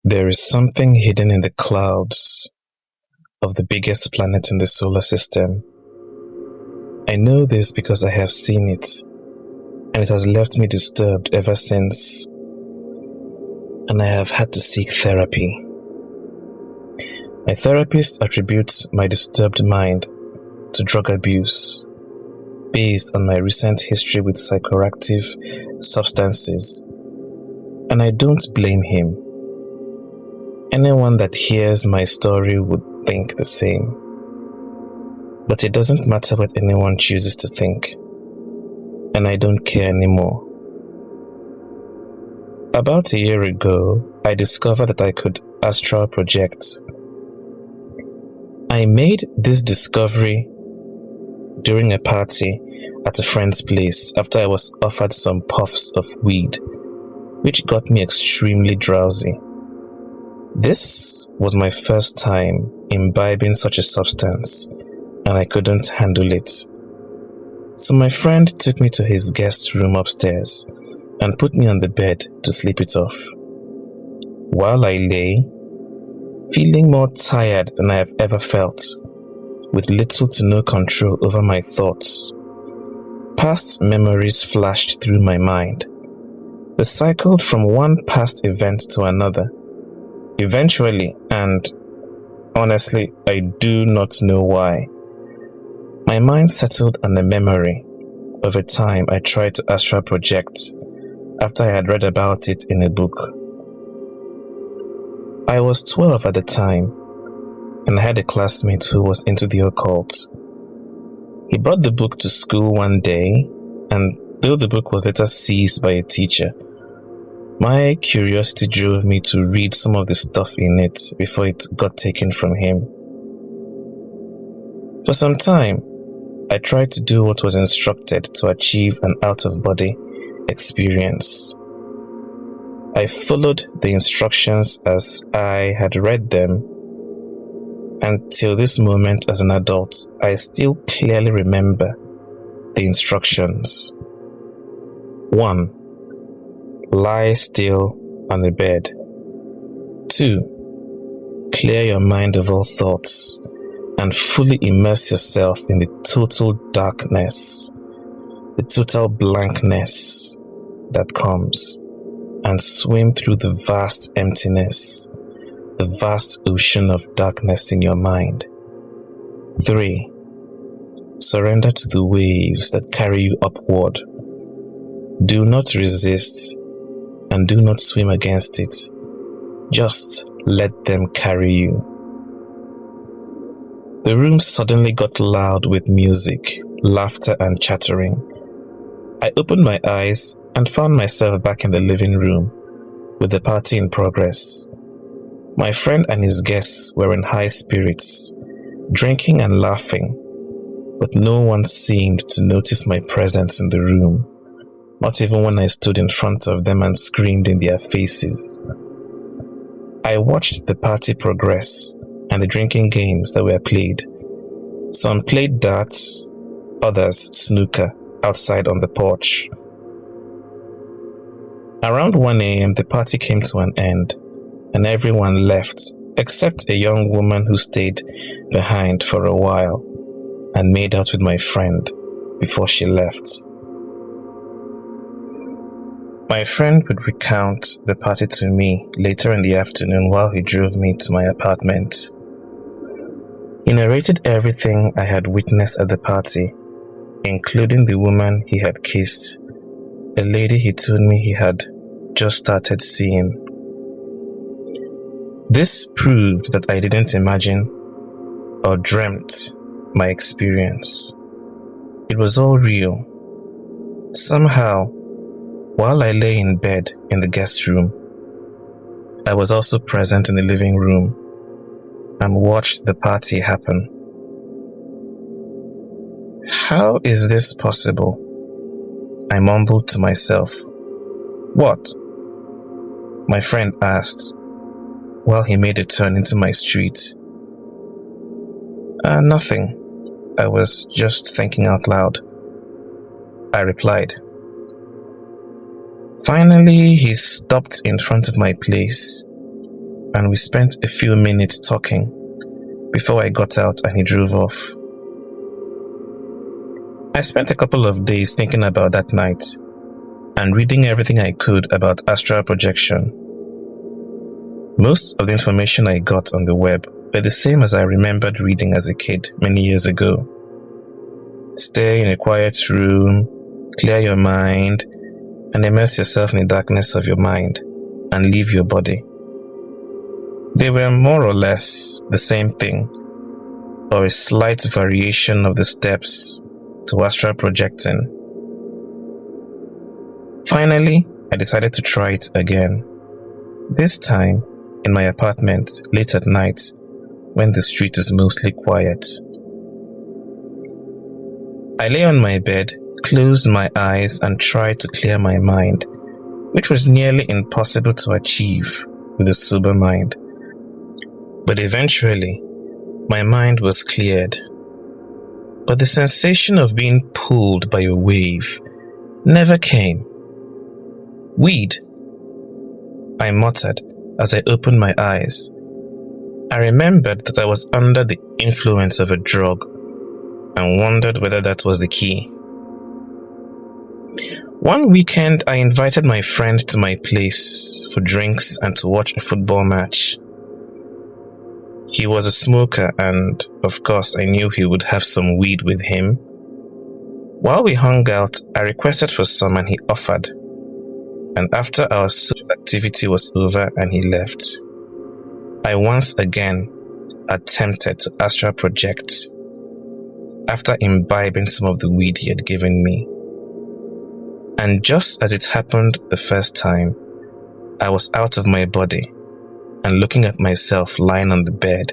There is something hidden in the clouds of the biggest planet in the solar system. I know this because I have seen it, and it has left me disturbed ever since, and I have had to seek therapy. My therapist attributes my disturbed mind to drug abuse, based on my recent history with psychoactive substances, and I don't blame him. Anyone that hears my story would think the same. But it doesn't matter what anyone chooses to think, and I don't care anymore. About a year ago, I discovered that I could astral project. I made this discovery during a party at a friend's place after I was offered some puffs of weed, which got me extremely drowsy. This was my first time imbibing such a substance, and I couldn't handle it. So my friend took me to his guest room upstairs and put me on the bed to sleep it off. While I lay, feeling more tired than I have ever felt, with little to no control over my thoughts, past memories flashed through my mind. They cycled from one past event to another. Eventually, and honestly, I do not know why, my mind settled on a memory of a time I tried to astral project after I had read about it in a book. I was 12 at the time, and I had a classmate who was into the occult. He brought the book to school one day, and though the book was later seized by a teacher, my curiosity drove me to read some of the stuff in it before it got taken from him. For some time, I tried to do what was instructed to achieve an out-of-body experience. I followed the instructions as I had read them, and till this moment as an adult, I still clearly remember the instructions. 1. Lie still on the bed. 2. Clear your mind of all thoughts and fully immerse yourself in the total darkness, the total blankness that comes, and swim through the vast emptiness, the vast ocean of darkness in your mind. 3. Surrender to the waves that carry you upward. Do not resist, and do not swim against it. Just let them carry you. The room suddenly got loud with music, laughter, and chattering. I opened my eyes and found myself back in the living room with the party in progress. My friend and his guests were in high spirits, drinking and laughing, but no one seemed to notice my presence in the room. Not even when I stood in front of them and screamed in their faces. I watched the party progress and the drinking games that were played. Some played darts, others snooker outside on the porch. Around 1 a.m. the party came to an end, and everyone left except a young woman who stayed behind for a while and made out with my friend before she left. My friend would recount the party to me later in the afternoon while he drove me to my apartment. He narrated everything I had witnessed at the party, including the woman he had kissed, a lady he told me he had just started seeing. This proved that I didn't imagine or dreamt my experience. It was all real. Somehow, while I lay in bed in the guest room, I was also present in the living room and watched the party happen. How is this possible? I mumbled to myself. What? My friend asked while he made a turn into my street. Nothing. I was just thinking out loud, I replied. Finally, he stopped in front of my place and we spent a few minutes talking before I got out and he drove off. I spent a couple of days thinking about that night and reading everything I could about astral projection. Most of the information I got on the web were the same as I remembered reading as a kid many years ago. Stay in a quiet room, clear your mind, and immerse yourself in the darkness of your mind and leave your body. They were more or less the same thing, or a slight variation of the steps to astral projecting. Finally, I decided to try it again. This time, in my apartment late at night when the street is mostly quiet. I lay on my bed, closed my eyes, and tried to clear my mind, which was nearly impossible to achieve with a sober mind. But eventually, my mind was cleared. But the sensation of being pulled by a wave never came. Weed, I muttered as I opened my eyes. I remembered that I was under the influence of a drug and wondered whether that was the key. One weekend, I invited my friend to my place for drinks and to watch a football match. He was a smoker and, of course, I knew he would have some weed with him. While we hung out, I requested for some and he offered. And after our social activity was over and he left, I once again attempted to astral project after imbibing some of the weed he had given me. And just as it happened the first time, I was out of my body and looking at myself lying on the bed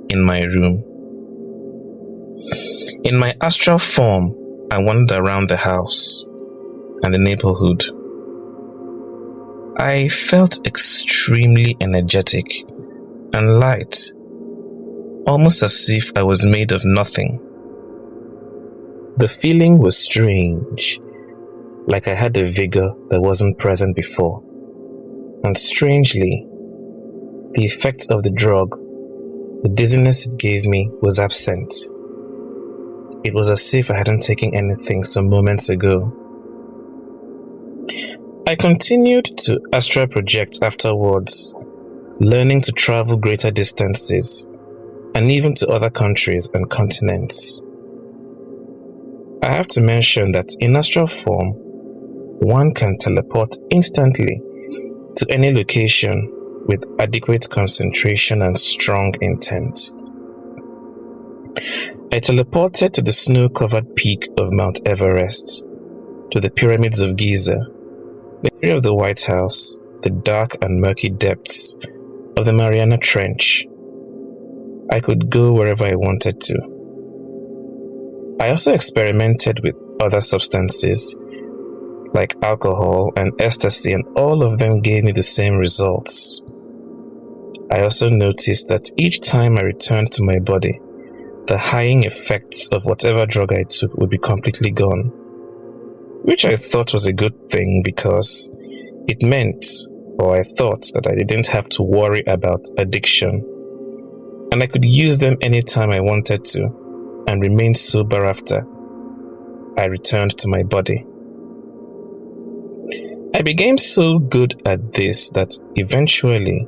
in my room. In my astral form, I wandered around the house and the neighborhood. I felt extremely energetic and light, almost as if I was made of nothing. The feeling was strange, like I had a vigor that wasn't present before. And strangely, the effect of the drug, the dizziness it gave me, was absent. It was as if I hadn't taken anything some moments ago. I continued to astral project afterwards, learning to travel greater distances and even to other countries and continents. I have to mention that in astral form, one can teleport instantly to any location with adequate concentration and strong intent. I teleported to the snow-covered peak of Mount Everest, to the pyramids of Giza, the area of the White House, the dark and murky depths of the Mariana Trench. I could go wherever I wanted to. I also experimented with other substances like alcohol and ecstasy, and all of them gave me the same results. I also noticed that each time I returned to my body, the hying effects of whatever drug I took would be completely gone, which I thought was a good thing because it meant, or I thought, that I didn't have to worry about addiction, and I could use them anytime I wanted to and remain sober after I returned to my body. I became so good at this that eventually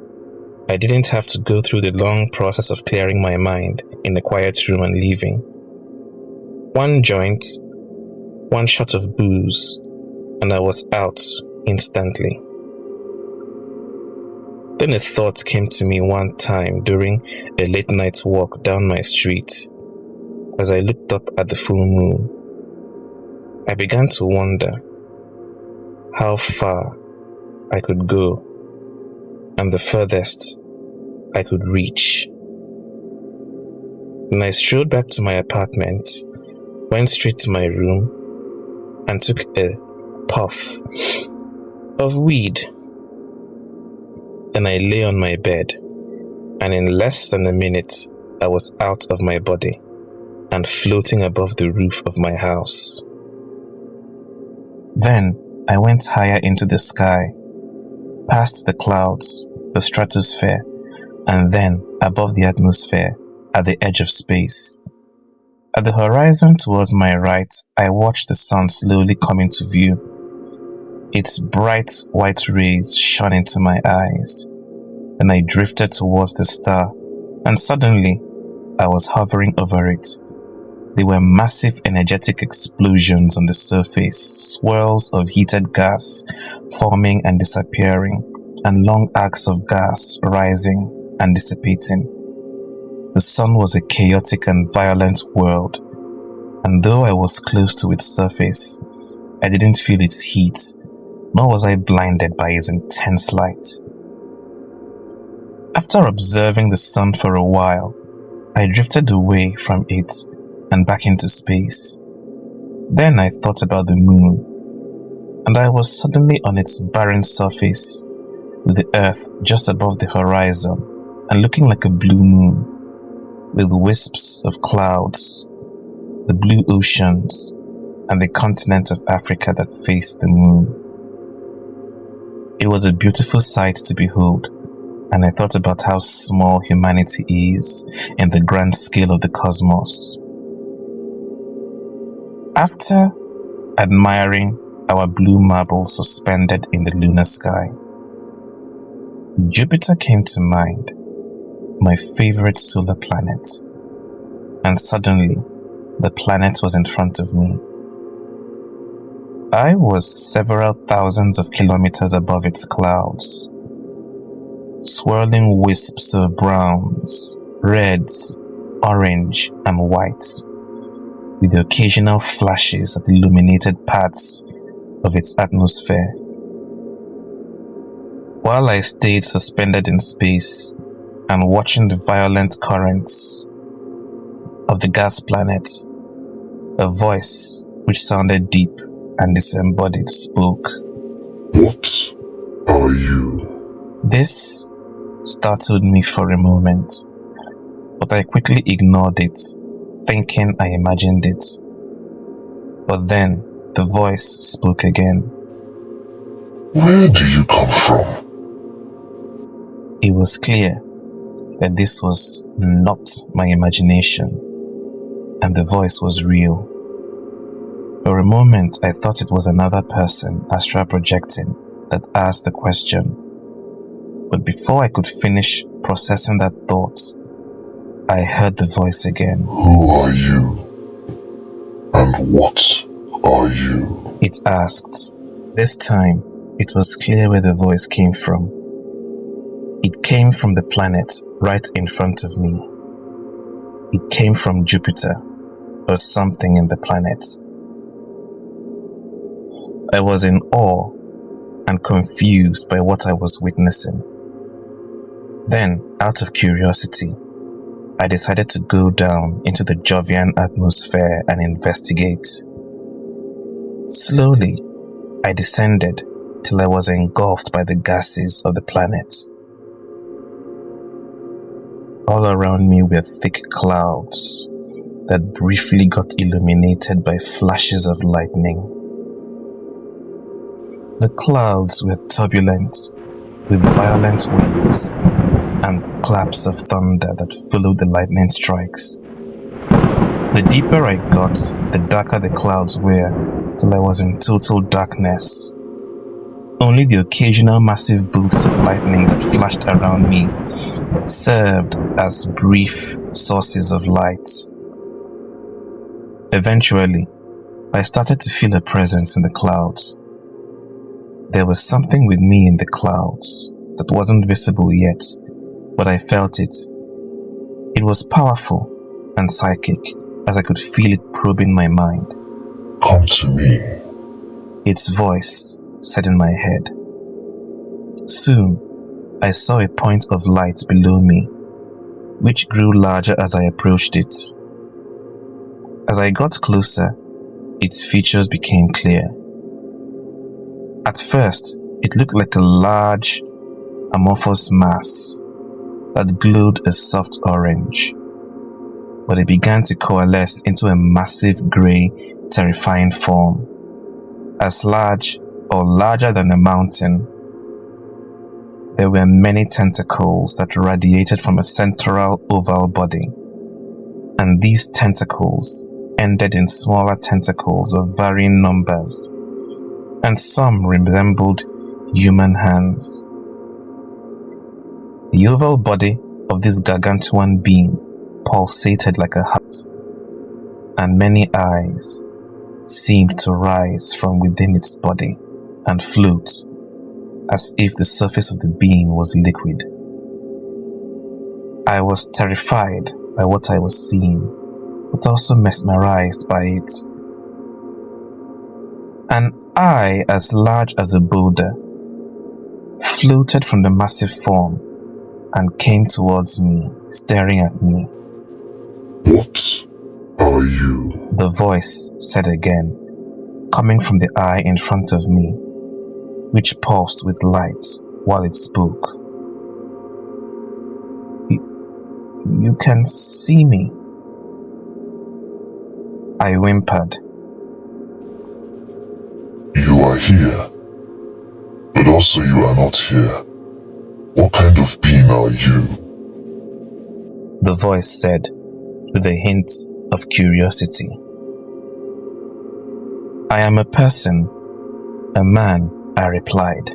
I didn't have to go through the long process of clearing my mind in a quiet room and leaving. One joint, one shot of booze, and I was out instantly. Then a thought came to me one time during a late night walk down my street. As I looked up at the full moon, I began to wonder how far I could go and the furthest I could reach. When I strode back to my apartment, went straight to my room and took a puff of weed. Then I lay on my bed, and in less than a minute I was out of my body and floating above the roof of my house. Then I went higher into the sky, past the clouds, the stratosphere, and then above the atmosphere, at the edge of space. At the horizon towards my right, I watched the sun slowly come into view. Its bright white rays shone into my eyes. Then I drifted towards the star, and suddenly I was hovering over it. There were massive energetic explosions on the surface, swirls of heated gas forming and disappearing, and long arcs of gas rising and dissipating. The sun was a chaotic and violent world, and though I was close to its surface, I didn't feel its heat, nor was I blinded by its intense light. After observing the sun for a while, I drifted away from it and back into space. Then I thought about the moon, and I was suddenly on its barren surface, with the earth just above the horizon and looking like a blue moon, with wisps of clouds, the blue oceans, and the continent of Africa that faced the moon. It was a beautiful sight to behold, and I thought about how small humanity is in the grand scale of the cosmos. After admiring our blue marble suspended in the lunar sky, Jupiter came to mind, my favorite solar planet, and suddenly the planet was in front of me. I was several thousands of kilometers above its clouds. Swirling wisps of browns, reds, orange, and whites, with the occasional flashes that illuminated parts of its atmosphere. While I stayed suspended in space and watching the violent currents of the gas planet, a voice which sounded deep and disembodied spoke. What are you? This startled me for a moment, but I quickly ignored it, thinking I imagined it. But then the voice spoke again. Where do you come from? It was clear that this was not my imagination, and the voice was real. For a moment, I thought it was another person astral projecting that asked the question. But before I could finish processing that thought, I heard the voice again. Who are you? And what are you? It asked. This time, it was clear where the voice came from. It came from the planet right in front of me. It came from Jupiter, or something in the planet. I was in awe and confused by what I was witnessing. Then, out of curiosity, I decided to go down into the Jovian atmosphere and investigate. Slowly, I descended till I was engulfed by the gases of the planet. All around me were thick clouds that briefly got illuminated by flashes of lightning. The clouds were turbulent, with violent winds and claps of thunder that followed the lightning strikes. The deeper I got, the darker the clouds were, till I was in total darkness. Only the occasional massive bolts of lightning that flashed around me served as brief sources of light. Eventually, I started to feel a presence in the clouds. There was something with me in the clouds that wasn't visible yet, but I felt it. It was powerful and psychic, as I could feel it probing my mind. Come to me. Its voice said in my head. Soon, I saw a point of light below me, which grew larger as I approached it. As I got closer, its features became clear. At first, it looked like a large, amorphous mass that glowed a soft orange, but it began to coalesce into a massive grey, terrifying form, as large or larger than a mountain. There were many tentacles that radiated from a central oval body, and these tentacles ended in smaller tentacles of varying numbers, and some resembled human hands. The oval body of this gargantuan being pulsated like a heart, and many eyes seemed to rise from within its body and float as if the surface of the being was liquid. I was terrified by what I was seeing, but also mesmerized by it. An eye as large as a boulder floated from the massive form and came towards me, staring at me. What are you? The voice said again, coming from the eye in front of me, which pulsed with light while it spoke. You can see me, I whimpered. You are here, but also you are not here. What kind of being are you? The voice said, with a hint of curiosity. I am a person, a man, I replied.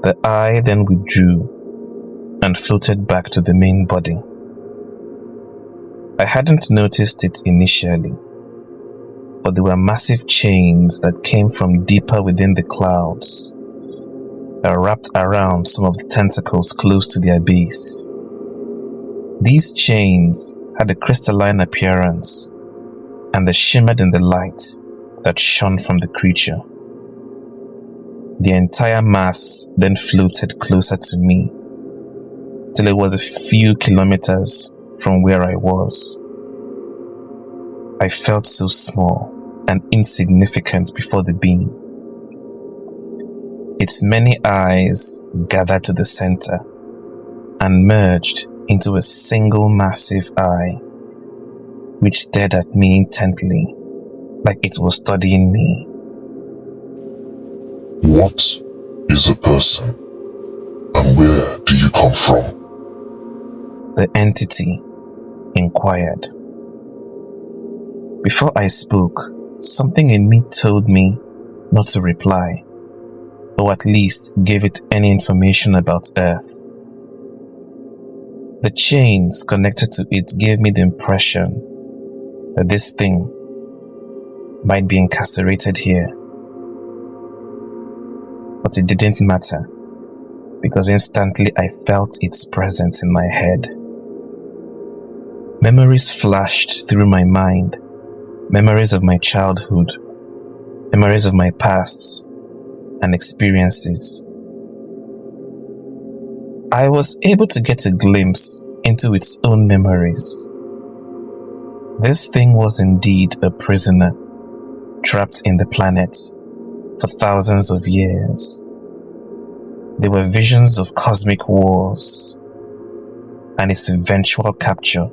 The eye then withdrew and floated back to the main body. I hadn't noticed it initially, but there were massive chains that came from deeper within the clouds that wrapped around some of the tentacles close to their base. These chains had a crystalline appearance, and they shimmered in the light that shone from the creature. The entire mass then floated closer to me, till it was a few kilometers from where I was. I felt so small and insignificant before the being. Its many eyes gathered to the center and merged into a single massive eye, which stared at me intently, like it was studying me. What is a person, and where do you come from? The entity inquired. Before I spoke, something in me told me not to reply, or at least gave it any information about Earth. The chains connected to it gave me the impression that this thing might be incarcerated here. But it didn't matter, because instantly I felt its presence in my head. Memories flashed through my mind, memories of my childhood, memories of my pasts and experiences. I was able to get a glimpse into its own memories. This thing was indeed a prisoner, trapped in the planet for thousands of years. There were visions of cosmic wars and its eventual capture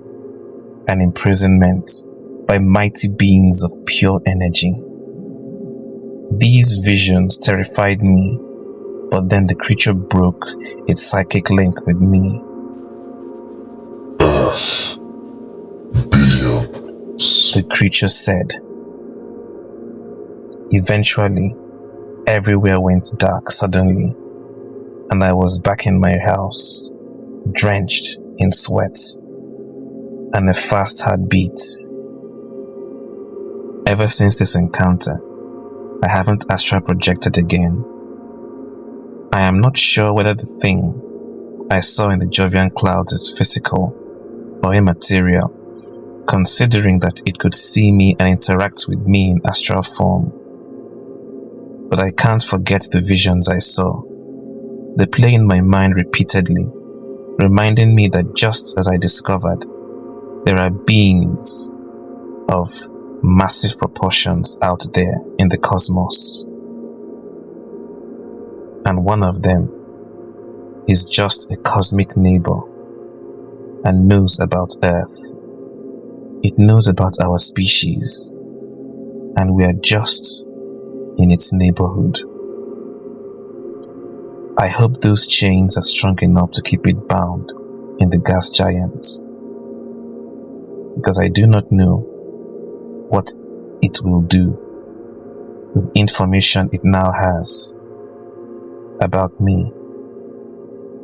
and imprisonment by mighty beings of pure energy. These visions terrified me, but then the creature broke its psychic link with me. Earth. Billions. The creature said. Eventually, everywhere went dark suddenly, and I was back in my house, drenched in sweat and a fast heartbeat. Ever since this encounter, I haven't astral projected again. I am not sure whether the thing I saw in the Jovian clouds is physical or immaterial, considering that it could see me and interact with me in astral form. But I can't forget the visions I saw. They play in my mind repeatedly, reminding me that just as I discovered, there are beings of massive proportions out there in the cosmos. And one of them is just a cosmic neighbor and knows about Earth. It knows about our species, and we are just in its neighborhood. I hope those chains are strong enough to keep it bound in the gas giants, because I do not know what it will do with information it now has about me,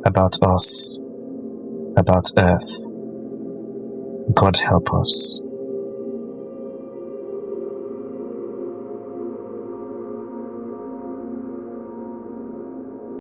about us, about Earth. God help us.